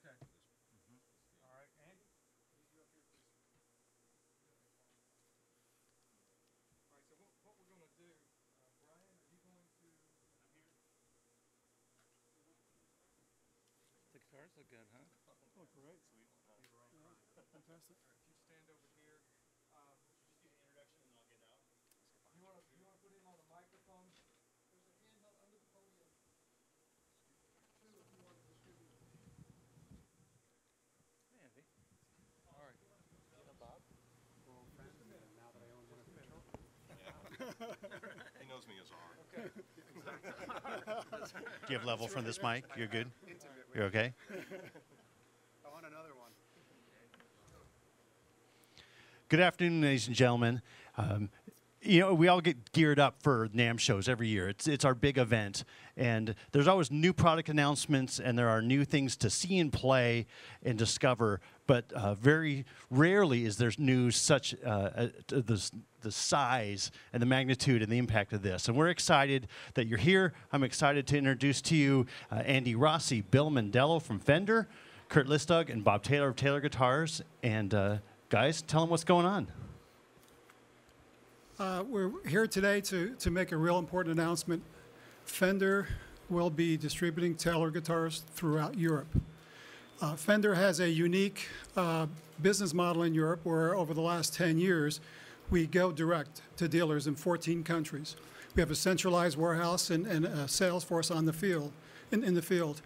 Okay. All right, Andy? You up here, please. All right, so what we're going to do, Brian, are you going to... I'm here. The guitars look good, huh? Oh, great. Sweet. Yeah, fantastic. All right, if you stand over here. Just give an introduction and then I'll get out. You want to put him on a microphone? There's a handheld under the podium. Two if you want to distribute. Hey, Andy. All right. You know Bob? Well, friend, now that I own one of Fender. He knows me as R. Okay. Do you have level from this mic? You're good? You're okay? I want another one. Good afternoon, ladies and gentlemen. You know, we all get geared up for NAMM shows every year. It's our big event. And there's always new product announcements, and there are new things to see and play and discover. But very rarely is there news such the size and the magnitude and the impact of this. And we're excited that you're here. I'm excited to introduce to you Andy Rossi, Bill Mendello from Fender, Kurt Listug, and Bob Taylor of Taylor Guitars. And guys, tell them what's going on. We're here today to make a real important announcement. Fender will be distributing Taylor guitars throughout Europe. Fender has a unique business model in Europe where over the last 10 years, we go direct to dealers in 14 countries. We have a centralized warehouse and a sales force on the field, in the field.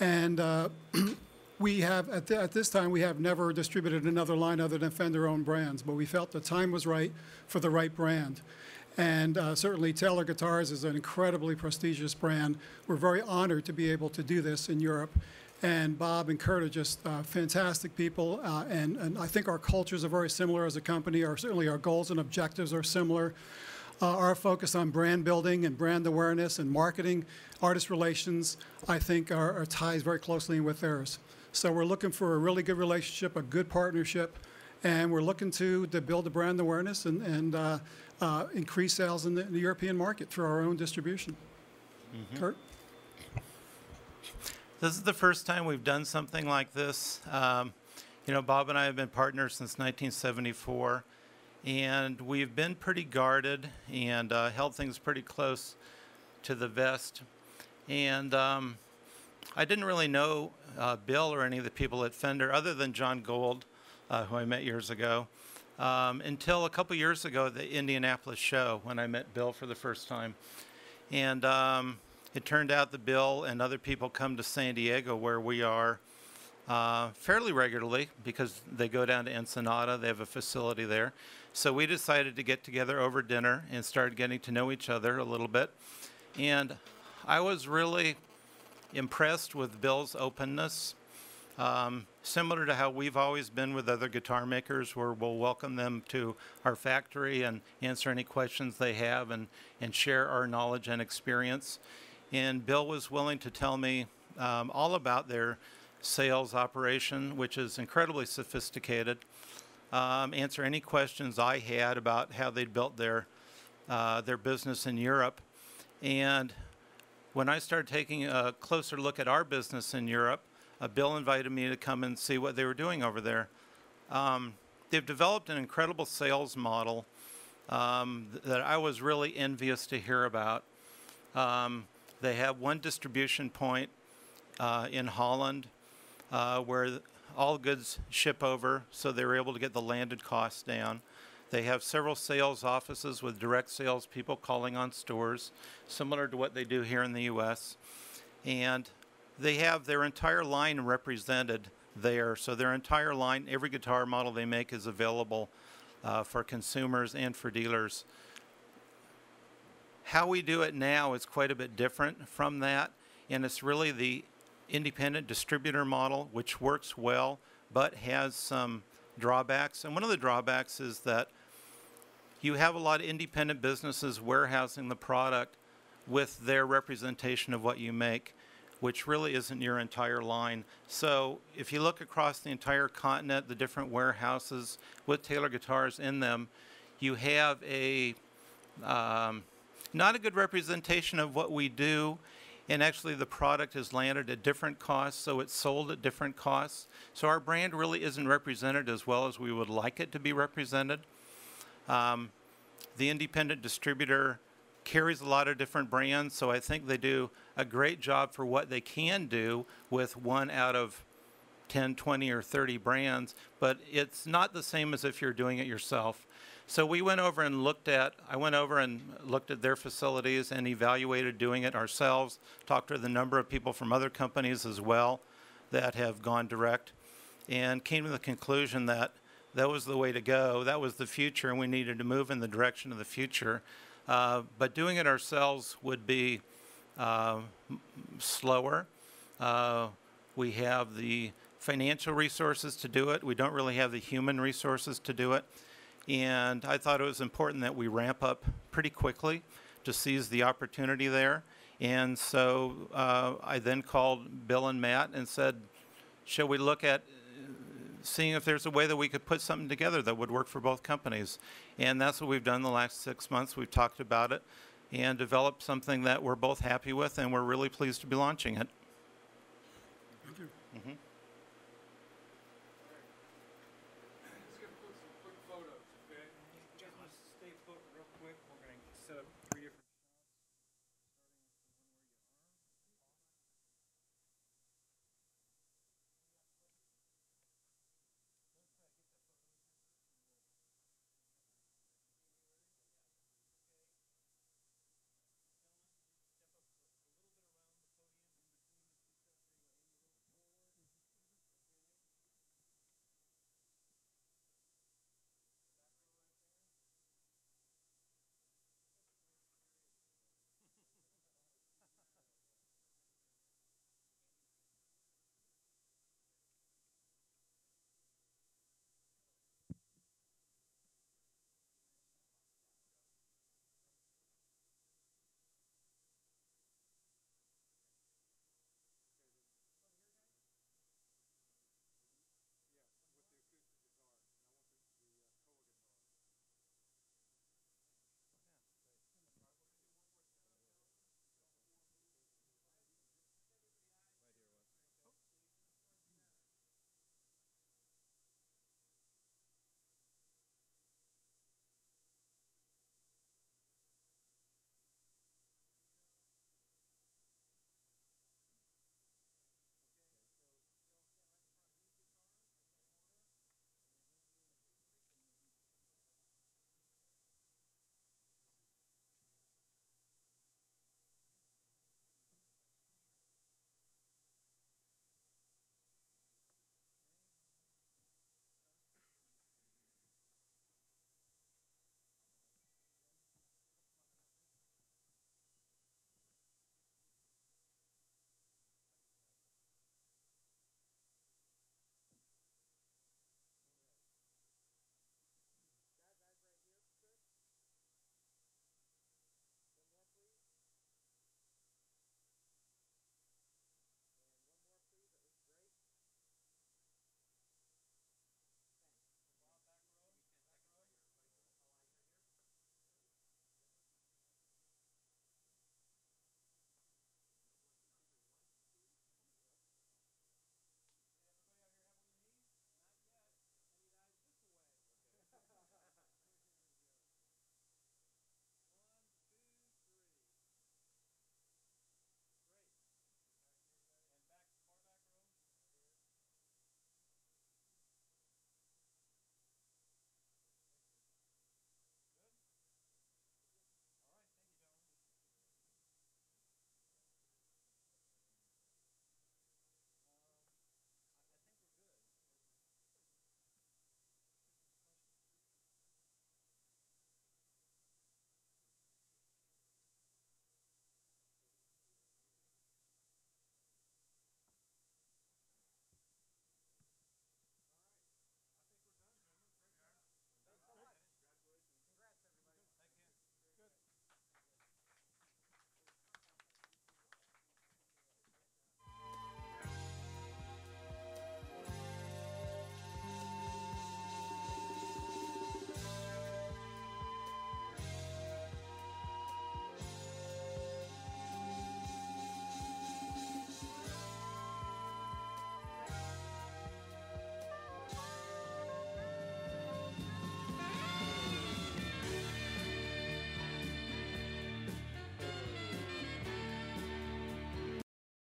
And we have, at this time, we have never distributed another line other than Fender-owned brands, but we felt the time was right for the right brand. And certainly Taylor Guitars is an incredibly prestigious brand. We're very honored to be able to do this in Europe. And Bob and Kurt are just fantastic people, and I think our cultures are very similar as a company. Certainly our goals and objectives are similar. Our focus on brand building and brand awareness and marketing, artist relations, I think are ties very closely in with theirs. So we're looking for a really good relationship, a good partnership, and we're looking to build the brand awareness and increase sales in the European market through our own distribution. Mm-hmm. Kurt? This is the first time we've done something like this. You know, Bob and I have been partners since 1974, and we've been pretty guarded and held things pretty close to the vest. And I didn't really know Bill or any of the people at Fender other than John Gold, who I met years ago, until a couple years ago at the Indianapolis show when I met Bill for the first time. And it turned out that Bill and other people come to San Diego, where we are fairly regularly because they go down to Ensenada. They have a facility there. So we decided to get together over dinner and started getting to know each other a little bit. And I was really impressed with Bill's openness, similar to how we've always been with other guitar makers, where we'll welcome them to our factory and answer any questions they have and share our knowledge and experience. And Bill was willing to tell me all about their sales operation, which is incredibly sophisticated, answer any questions I had about how they'd built their business in Europe. And when I started taking a closer look at our business in Europe, Bill invited me to come and see what they were doing over there. They've developed an incredible sales model that I was really envious to hear about. They have one distribution point in Holland where all goods ship over, so they were able to get the landed costs down. They have several sales offices with direct sales people calling on stores, similar to what they do here in the U.S. And they have their entire line represented there. So their entire line, every guitar model they make is available for consumers and for dealers. How we do it now is quite a bit different from that, and it's really the independent distributor model, which works well, but has some drawbacks. And one of the drawbacks is that you have a lot of independent businesses warehousing the product with their representation of what you make, which really isn't your entire line. So if you look across the entire continent, the different warehouses with Taylor Guitars in them, you have a not a good representation of what we do, And actually, the product is landed at different costs, so it's sold at different costs. So our brand really isn't represented as well as we would like it to be represented. The independent distributor carries a lot of different brands, so I think they do a great job for what they can do with 1 out of 10, 20, or 30 brands, but it's not the same as if you're doing it yourself. So we went over and I went over and looked at their facilities and evaluated doing it ourselves, talked to the number of people from other companies as well that have gone direct, and came to the conclusion that that was the way to go. That was the future, and we needed to move in the direction of the future. But doing it ourselves would be slower. We have the financial resources to do it. We don't really have the human resources to do it. And I thought it was important that we ramp up pretty quickly to seize the opportunity there. And so I then called Bill and Matt and said, shall we look at seeing if there's a way that we could put something together that would work for both companies? And that's what we've done the last 6 months. We've talked about it and developed something that we're both happy with, and we're really pleased to be launching it. Thank you. Mm-hmm.